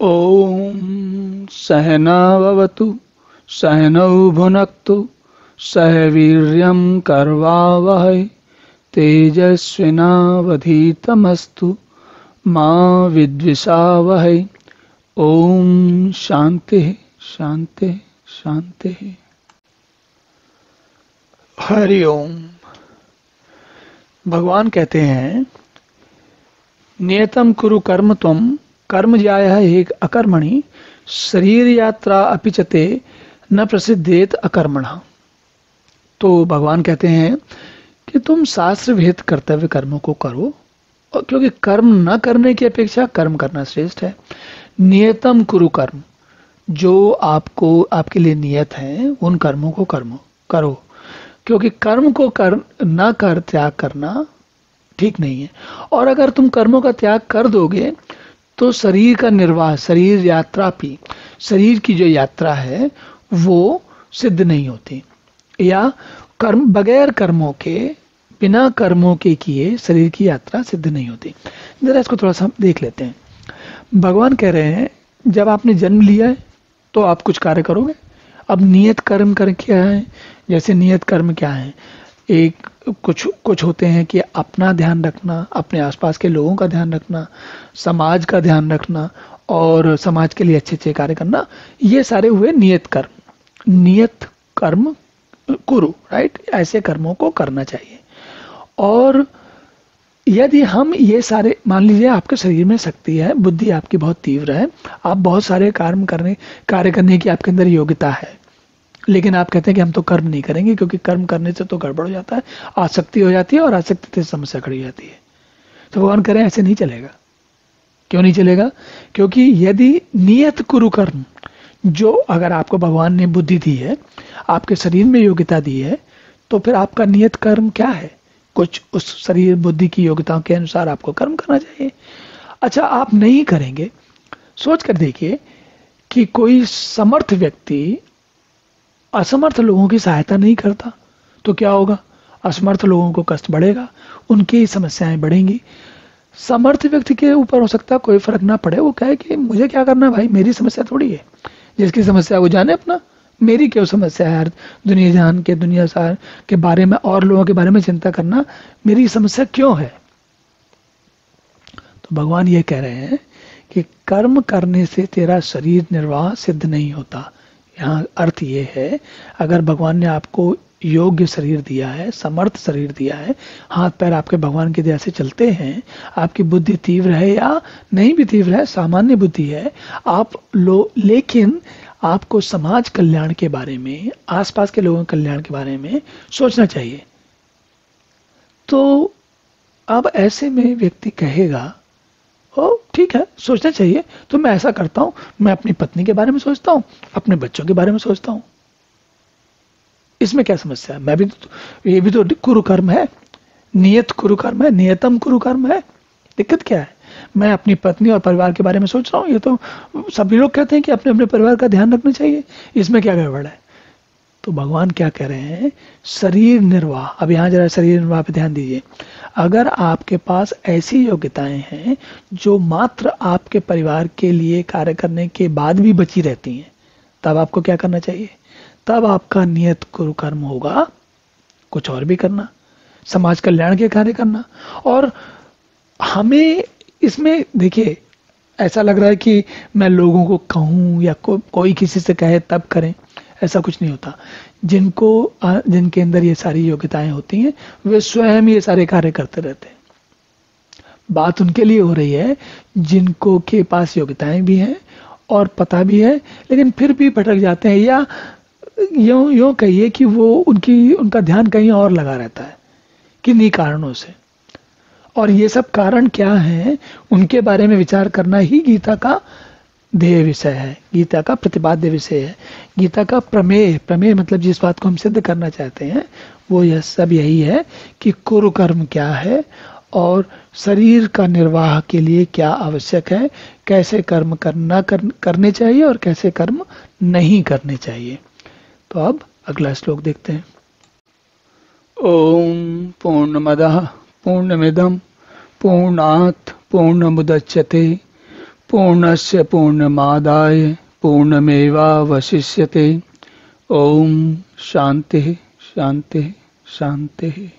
ॐ सहनाववतु सहनौ भुनक्तु सह वीर्यं करवावहै तेजस्विनावधीतमस्तु मा विद्विषावहै। ओम शांति शांति शांति। हरि ओम। भगवान कहते हैं नियतम कुरु कर्म त्वं कर्म ज्यायः हि अकर्मणि शरीर यात्रा अपि च ते न प्रसिद्धेत अकर्मणः। तो भगवान कहते हैं कि तुम शास्त्र विहित कर्तव्य कर्मों को करो, और क्योंकि कर्म न करने की अपेक्षा कर्म करना श्रेष्ठ है। नियतम कुरु कर्म, जो आपको आपके लिए नियत है उन कर्मों को करो, क्योंकि कर्म को न कर त्याग करना ठीक नहीं है। और अगर तुम कर्मों का त्याग कर दोगे तो शरीर का निर्वाह, शरीर यात्रा भी, शरीर की जो यात्रा है वो सिद्ध नहीं होती, या कर्म बगैर कर्मों के, बिना कर्मों के किए शरीर की यात्रा सिद्ध नहीं होती। जरा इसको थोड़ा सा देख लेते हैं। भगवान कह रहे हैं जब आपने जन्म लिया है तो आप कुछ कार्य करोगे। अब नियत कर्म क्या है? जैसे नियत कर्म क्या है? एक कुछ होते हैं कि अपना ध्यान रखना, अपने आसपास के लोगों का ध्यान रखना, समाज का ध्यान रखना और समाज के लिए अच्छे अच्छे कार्य करना। ये सारे हुए नियत कर्म। नियत कर्म कुरु, राइट? ऐसे कर्मों को करना चाहिए। और यदि हम ये सारे, मान लीजिए आपके शरीर में शक्ति है, बुद्धि आपकी बहुत तीव्र है, आप बहुत सारे कार्य करने की आपके अंदर योग्यता है, लेकिन आप कहते हैं कि हम तो कर्म नहीं करेंगे क्योंकि कर्म करने से तो गड़बड़ हो जाता है, आसक्ति हो जाती है और आसक्ति से समस्या खड़ी हो जाती है। तो भगवान कह रहे हैं ऐसे नहीं चलेगा। क्यों नहीं चलेगा? क्योंकि यदि नियत कुरु कर्म, जो अगर आपको भगवान ने बुद्धि दी है, आपके शरीर में योग्यता दी है, तो फिर आपका नियत कर्म क्या है? कुछ उस शरीर बुद्धि की योग्यताओं के अनुसार आपको कर्म करना चाहिए। अच्छा, आप नहीं करेंगे। सोच कर देखिए कि कोई समर्थ व्यक्ति असमर्थ लोगों की सहायता नहीं करता तो क्या होगा? असमर्थ लोगों को कष्ट बढ़ेगा, उनकी समस्याएं बढ़ेंगी। समर्थ व्यक्ति के ऊपर हो सकता है कोई फर्क ना पड़े, वो कहे कि मुझे क्या करना भाई, मेरी समस्या थोड़ी है। जिसकी समस्या वो जाने अपना, मेरी क्यों समस्या है? दुनिया जान के, दुनिया सार के बारे में और लोगों के बारे में चिंता करना मेरी समस्या क्यों है? तो भगवान ये कह रहे हैं कि कर्म करने से तेरा शरीर निर्वाह सिद्ध नहीं होता। यहाँ अर्थ ये है, अगर भगवान ने आपको योग्य शरीर दिया है, समर्थ शरीर दिया है, हाथ पैर आपके भगवान की दया से चलते हैं, आपकी बुद्धि तीव्र है या नहीं भी तीव्र है, सामान्य बुद्धि है, लेकिन आपको समाज कल्याण के बारे में, आसपास के लोगों के कल्याण के बारे में सोचना चाहिए। तो अब ऐसे में व्यक्ति कहेगा ओ ठीक है, सोचना चाहिए, तो मैं ऐसा करता हूं, मैं अपनी पत्नी के बारे में सोचता हूं, अपने बच्चों के बारे में सोचता हूं। इसमें क्या समस्या है? ये भी तो कुरु कर्म है, नियत कुरु कर्म है, नियतम कुरु कर्म है। दिक्कत क्या है? मैं अपनी पत्नी और परिवार के बारे में सोच रहा हूं। ये तो सभी लोग कहते हैं कि अपने अपने परिवार का ध्यान रखना चाहिए, इसमें क्या गड़बड़ है? तो भगवान क्या कह रहे हैं? शरीर निर्वाह। अब यहां जरा शरीर निर्वाह पे ध्यान दीजिए। अगर आपके पास ऐसी योग्यताएं हैं जो मात्र आपके परिवार के लिए कार्य करने के बाद भी बची रहती हैं, तब आपको क्या करना चाहिए? तब आपका नियत कुरु कर्म होगा कुछ और भी करना, समाज कल्याण के कार्य करना। और हमें इसमें देखिए, ऐसा लग रहा है कि मैं लोगों को कहूं या कोई किसी से कहे तब करें, ऐसा कुछ नहीं होता। जिनके अंदर ये सारी योग्यताएं होती हैं, वे स्वयं ये सारे कार्य करते रहते हैं। बात उनके लिए हो रही है जिनको के पास योग्यताएं भी हैं और पता भी है, लेकिन फिर भी भटक जाते हैं, या यूं कहिए कि वो उनका ध्यान कहीं और लगा रहता है किन्हीं कारणों से। और ये सब कारण क्या है, उनके बारे में विचार करना ही गीता का ध्येय विषय है, गीता का प्रतिपाद्य विषय है, गीता का प्रमेय मतलब जिस बात को हम सिद्ध करना चाहते हैं वो यह सब यही है कि कुरु कर्म क्या है और शरीर का निर्वाह के लिए क्या आवश्यक है, कैसे कर्म करने चाहिए और कैसे कर्म नहीं करने चाहिए। तो अब अगला श्लोक देखते हैं। ओम पूर्णमदः पूर्णमिदं पूर्णात् पूर्णमुदच्यते पूर्णस्य पूर्णमादाय पूर्णमेवावशिष्यते। ओम शांति शांति शांति।